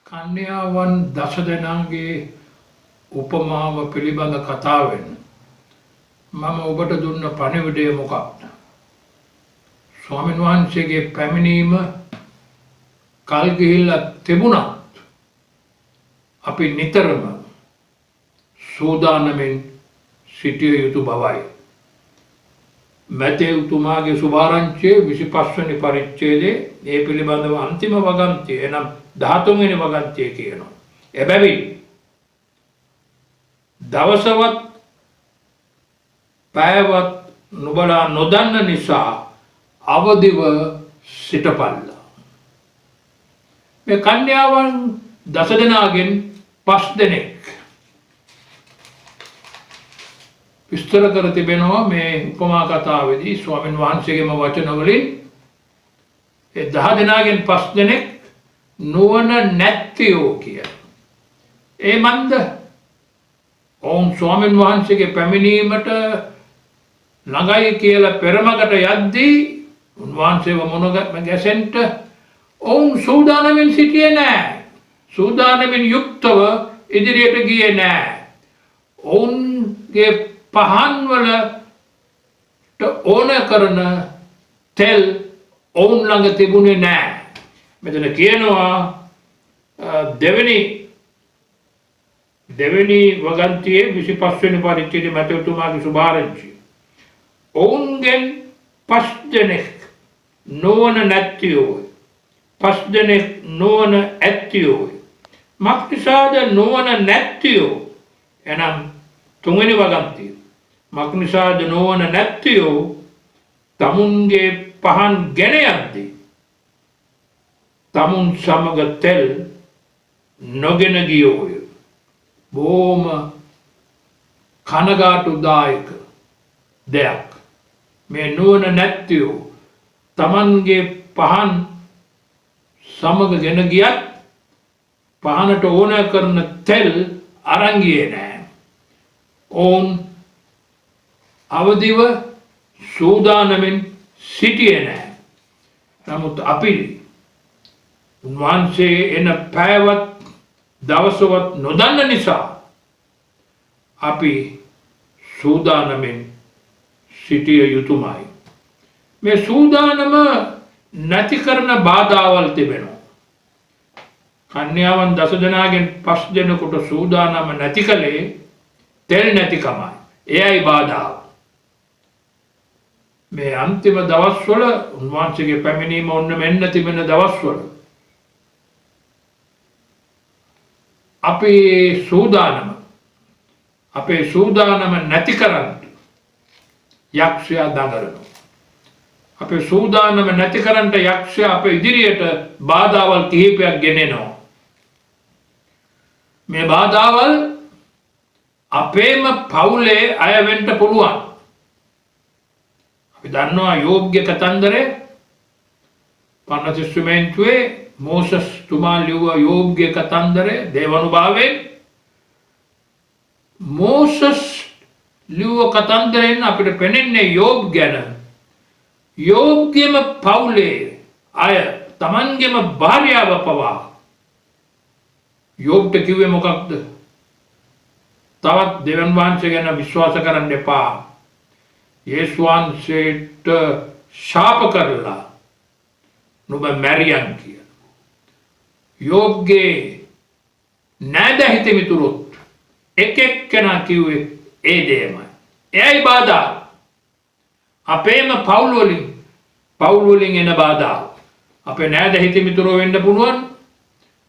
කන්‍යාවන් දස දෙනාගේ උපමාව පිළිබඳ කතාවෙන් මම ඔබට දුන්න පණිවිඩය මොකක්ද? ස්වාමීන් වහන්සේගේ පැමිණීම කල් ගිහිල්ලා තිබුණත් අපි නිතරම සූදානමින් සිටිය යුතු බවයි. මැතේවුතුමාගේ සුභාරංචියේ 25 වෙනි පරිච්ඡේදයේ ඒ පිළිබඳව අන්තිම වගන්තිය එනම් 13 වෙනි වගන්තිය කියනවා. එබැවින් දවසවත් පැයවත් නුඹලා නොදන්න නිසා අවදිව සිටපල්ලා. මේ කන්‍යාවන් දස දෙනාගෙන් 5 දෙනෙක් විස්තර කර තිබෙනවා මේ උපමා කතාවේදී ස්වාමීන් වහන්සේගේම වචන වලින්. ඒ 10 දෙනාගෙන් 5 දෙනෙක් නුවණ නැත්තියෝ කියලා. ඒ මන්ද ඔවුන් ස්වාමීන් වහන්සේගේ පැමිණීමට ළඟයි කියලා පෙරමකට යද්දී උන්වහන්සේව මොන ගැසෙන්ට ඔවුන් සූදානමින් සිටියේ නැහැ. සූදානමින් යුක්තව ඉදිරියට ගියේ නැහැ. ඔවුන්ගේ පහන් වලට ඕන කරන තෙල් ඔවුන් ළඟ තිබුණේ නැහැ. මෙතන කියනවා දෙවෙනි වගන්තියේ 25 වෙනි පරිච්ඡේදයේ මැතේවුතුමාගේ සුභාරංචිය. ඔවුන්ගෙන් 5 දෙනෙක් නුවණ නැත්තියෝ. 5 දෙනෙක් නුවණ ඇත්තියෝ. මක්නිසාද නුවණ නැත්තියෝ? එනම් 3 වෙනි වගන්තිය. මක්නිසාද නුවණ නැත්තියෝ තමුන්ගේ පහන් ගෙන යද්දී තමුන් සමග තෙල් නොගෙන ගියෝය. බොහොම කනගාටුදායක දෙයක්. මේ නුවණ නැත්තියෝ තමන්ගේ පහන් සමග ගෙන ගියත් පහනට ඕන කරන තෙල් අරන් ගියේ නැහැ. ඔවුන් අවදිව සූදානමින් සිටියේ නැහැ. නමුත් අපි උන්වහන්සේ එන පැයවත් දවසවත් නොදන්න නිසා අපි සූදානමින් සිටිය යුතුමයි. මේ සූදානම නැති කරන බාධාවල් තිබෙනවා. කන්‍යාවන් දස දෙනාගෙන් 5 දෙනෙකුට සූදානම නැති කලේ තෙල් නැතිකමයි. එයයි බාධාව. මේ අන්තිම දවස්වල උන්වහන්සේගේ පැමිණීම ඔන්න මෙන්න තිබෙන දවස්වල අපේ සූදානම නැති කරන්න යක්ෂයා දඟලනවා. අපේ සූදානම නැති කරන්න යක්ෂයා අපේ ඉදිරියට බාධාවල් කිහිපයක් ගෙනෙනවා. මේ බාධාවල් අපේම පවුලේ අය වෙන්න පුළුවන්. අපි දන්නවා යෝග්‍ය කතන්දරේ පන්නතිස්මෙන්තුවේ මෝසස් තුමා ලියුව යෝග්‍ය කතන්දරේ දේවානුභාවයෙන් මෝසස් ලියුව කතන්දරයෙන් අපිට පෙනෙන්නේ යෝබ් ගැන. යෝග්‍යම පවුලේ අය තමන්ගේම භාර්යාව පවා යෝබ්ට කිව්වේ මොකක්ද? තවත් දෙවන් වහන්සේ ගැන විශ්වාස කරන්න එපා. යේසුස් වහන්සේට ශාප කරලා නුඹ මැරියන් කියලා. යෝබ්ගේ නෑදැහිත මිතුරුත් එක එක්කෙනා කිව්වේ ඒ දෙයමයි. එයයි බාධා. අපේම පවුල් වලින් එන බාධා. අපේ නෑදැහිත මිතුරෝ වෙන්න පුළුවන්.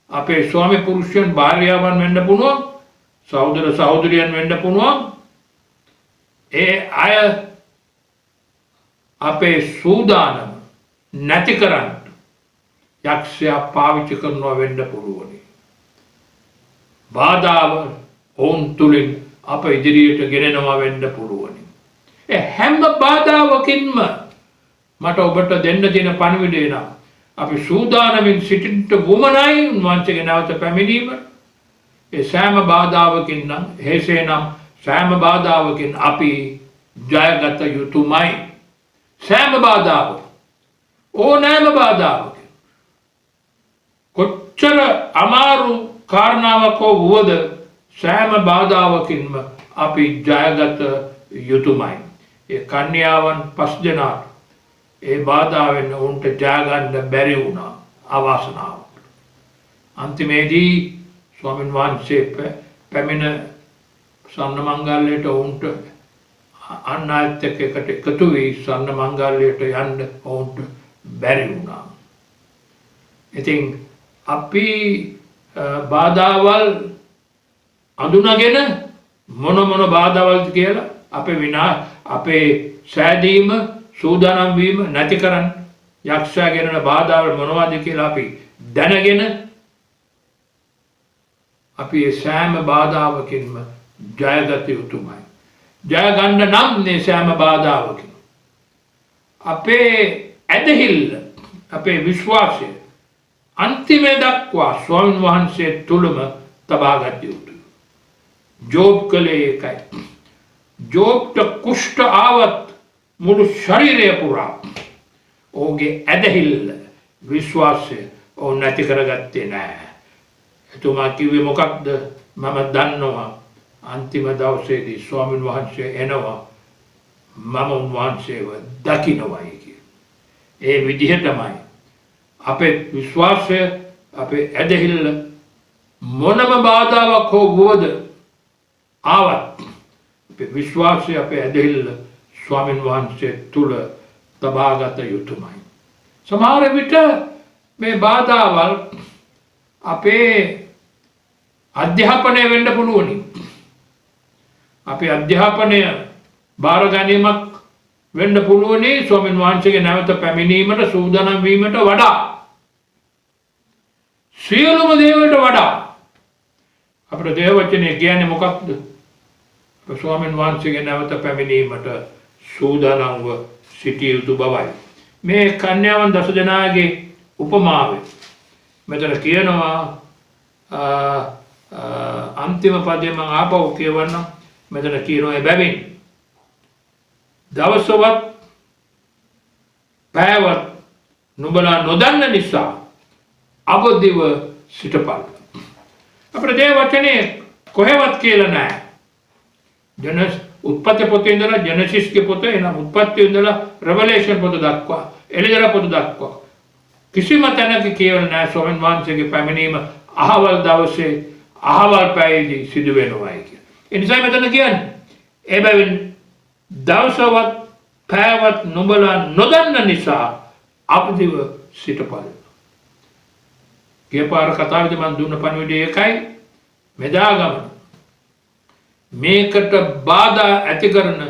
අපේ ස්වාමි පුරුෂයන් භාර්යාවන් වෙන්න පුළුවන්. සහෝදර සහෝදරියන් වෙන්න පුළුවන්. ඒ අය අපේ සූදානම නැති කරන්න යක්ෂයා පාවිච්චි කරනවා වෙන්න පුළුවන්. බාධාව ඔවුන් තුලින් අප ඉදිරියට ගෙනෙනවා වෙන්න පුළුවන්. ඒ හැම බාධාවකින්ම මට ඔබට දෙන්න තියෙන පණිවිඩය නම් අපි සූදානමින් සිටින්න වුමනයි උන්වහන්සේගේ නැවත පැමිණීම. ඒ සෑම බාධාවකින් නම් හේසේනම් සෑම බාධාවකින් අපි ජයගත යුතුමයි. සෑම බාධාවකින් ඕනෑම බාධාවකින් කොච්චර අමාරු කාරණාවක් වුවද සෑම බාධාවකින්ම අපි ජයගත යුතුමයි. ඒ කන්‍යාවන් 5 දෙනාට ඒ බාධාවෙන් උන්ට ජයගන්න බැරි වුණා අවාසනාවට. අන්තිමේදී ස්වාමීන් වහන්සේ පැමිණ ස්වර්ණ මංගල්‍යයට උන්ට අන් අයත් එක්ක එකතු වී ස්වර්ණ මංගල්‍යයට යන්න උන්ට බැරි වුණා. ඉතින් අපි බාධාවල් අඳුනගෙන මොන බාධාවල්ද කියලා අපේ සෑදීම සූදානම් වීම නැති කරන්න යක්ෂයා ගෙනන බාධාවල් මොනවද කියලා අපි දැනගෙන අපි ඒ සෑම බාධාවකින්ම ජයගත යුතුමයි. ජය ගන්න නම් මේ සෑම බාධාවකින් අපේ ඇදහිල්ල අපේ විශ්වාසය අන්තිම දක්වා ස්වාමීන් වහන්සේ තුලම තබා ගත යුතුයි. ජෝබ් කලේ ඒකයි. ජෝබ්ට කුෂ්ඨ ආවත් මුළු ශරීරය පුරා ඔහුගේ ඇදහිල්ල විශ්වාසය ඔහු නැති කරගත්තේ නැහැ. එතුමා කිව්වේ මොකක්ද? මම දන්නවා අන්තිම දවසේදී ස්වාමීන් වහන්සේ එනවා මම උන්වහන්සේව දකින්නවයි කියලා. ඒ විදිහටමයි අපේ විශ්වාසය අපේ ඇදහිල්ල මොනම බාධාවක් හෝ වුවද ආවත් අපේ විශ්වාසය අපේ ඇදහිල්ල ස්වාමීන් වහන්සේ තුල තබාගත යුතුමයි. සමහර විට මේ බාධාවල් අපේ අධ්‍යාපනය වෙන්න පුළුවනි. අපේ අධ්‍යාපනය බාර ගැනීමක් වෙන්න පුළුවනි ස්වාමීන් වහන්සේගේ නැවත පැමිණීමට සූදානම් වීමට වඩා සියලුම දේවල්ට වඩා අපේ දේව වචනේ කියන්නේ මොකක්ද? ස්වාමීන් වහන්සේගේ නැවත පැමිණීමට සූදානම්ව සිටිය යුතු බවයි. මේ කන්‍යාවන් 10 දෙනාගේ උපමාවේ මෙතන කියනවා අන්තිම පදේ මම ආපහු කියවන්නම්. මෙතන කියනවා එබැවින් දවසවත් පැයවත් නුඹලා නොදන්න නිසා අවදිව සිටපල්. අපේ දේව වචනේ කොහෙවත් කියලා නැහැ. උත්පත්ති පොතේ ඉඳලා ජෙනසිස්ගේ පොතේ එනම් උත්පත්ති ඉඳලා රෙවලේෂන් පොත දක්වා එළිදර පොත දක්වා කිසිම තැනක කියවල නැහැ ස්වාමීන් වහන්සේගේ පැමිණීම අහවල් දවසේ අහවල් පැයේදී සිදු වෙනවායි කියලා. ඒ නිසා මෙතන කියන්නේ එබැවින් දවසවත් පැයවත් නුඹලා නොදන්න නිසා අවදිව සිටපල්. ගියපාර කතාවේදී මම දුන්න පණිවිඩය එකයි මෙදාගම මේකට බාධා ඇති කරන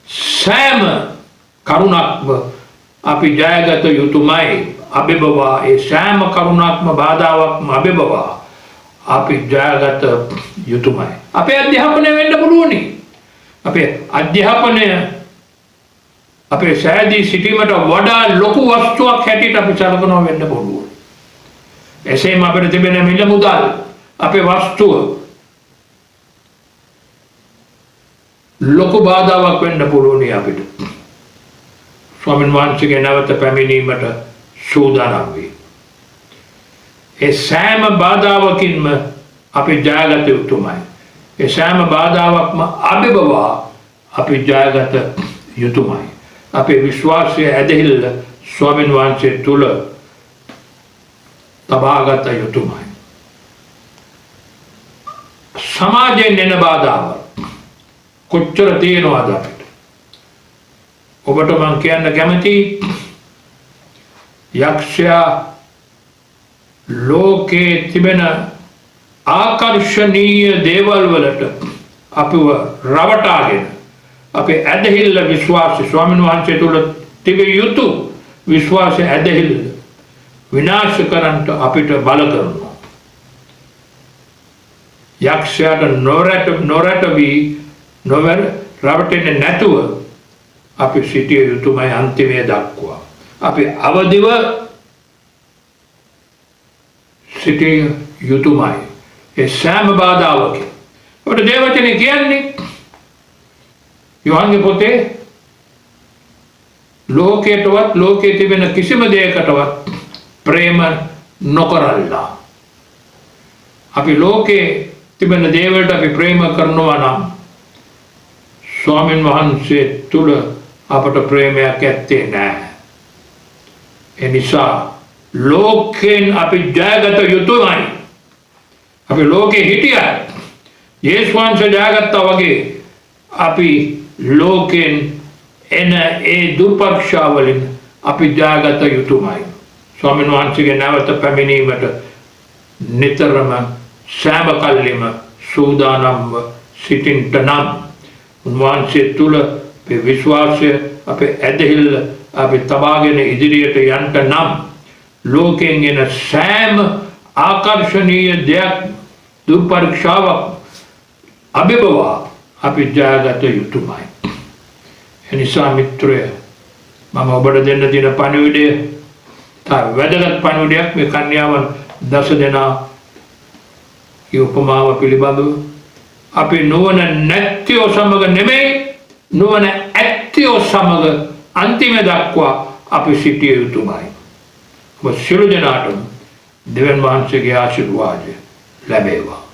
සෑම කරුණක්ම අපි ජයගත යුතුමයි. අබිබවා ඒ සෑම කරුණක්ම බාධාවක්ම අබිබවා අපි ජයගත යුතුමයි. අපේ අධ්‍යාපනය වෙන්න පුළුවනි. අපේ අධ්‍යාපනය අපේ සෑදී සිටීමට වඩා ලොකු වස්තුවක් හැටියට අපි සැලකනවා වෙන්න පුළුවන්. එසේම අපිට තිබෙන මිල මුදල් අපේ වස්තුව ලොකු බාධාවක් වෙන්න පුළුවනි අපිට. ස්වාමීන් වහන්සේගේ නැවත පැමිණීමට සූදානම් වේ. ඒ සෑම බාධාවකින්ම අපි ජයගත යුතුමයි. ඒ සෑම බාධාවක්ම අභිබවා අපි ජයගත යුතුමයි. අපේ විශ්වාසය ඇදහිල්ල ස්වාමීන් වහන්සේ තුල තබාගත යුතුමයි. සමාජයෙන් එන බාධාවල් කොච්චර තියෙනවද අපිට? ඔබට මම කියන්න කැමතියි යක්ෂයා ලෝකේ තිබෙන ආකර්ෂණීය දේවල් වලට අපිව රවටාගෙන අපේ ඇදහිල්ල විශ්වාසය ස්වාමීන් වහන්සේ තුල තිබිය යුතු විශ්වාසය ඇදහිල්ල විනාශ කරන්නට අපිට බල කරනවා. යක්ෂයාට රවටෙන්නේ නැතුව අපි සිටිය යුතුමයි අන්තිමේ දක්වා. අපි අවදිව සිටිය යුතුමයි. ඒ සෑම බාධාවකින්. ඔබට දේවචනේ කියන්නේ යෝහන්ගේ පොතේ ලෝකයටවත් ලෝකයේ තිබෙන කිසිම දෙයකටවත් ප්‍රේම නොකරල්ලා. අපි ලෝකේ තිබෙන දේවල්ට අපි ප්‍රේම කරනවා නම් ස්වාමීන් වහන්සේ තුල අපට ප්‍රේමයක් ඇත්තේ නැහැ. ඒ නිසා ලෝකෙන් අපි ජයගත යුතුමයි. අපි ලෝකේ හිටියත් යේසුස් වහන්සේ ජයගත්තා වගේ අපි ලෝකෙන් එන ඒ දුර්පක්ෂවලින් අපි ජයගත යුතුමයි. ස්වාමීන් වහන්සේගේ නැවත පැමිණීමට නිතරම සෑම කල්ලිම සූදානම්ව සිටින්නට නම් උන්වහන්සේ තුල අපේ විශ්වාසය අපේ ඇදහිල්ල අපි තබාගෙන ඉදිරියට යන්න නම් ලෝකයෙන් එන සෑම ආකර්ෂණීය දෙයක් දුර්පරීක්ෂාවක් අභිබවා අපි ජයගත යුතුමයි. එනිසා මිත්‍රය මම ඔබට දෙන්න තියෙන පණිවිඩය තා වැදගත් පණිවිඩයක් මේ කන්‍යාවන් 10 දෙනා ඒ උපමාව පිළිබඳව අපි නුවණ නැත්තිව සමග නෙමෙයි නුවණ ඇත්තිව සමග අන්තිම දක්වා අපි සිටිය යුතුමයි. ඔබ සියලු දෙනාටම දෙවියන් වහන්සේගේ ආශිර්වාදය ලැබේවා.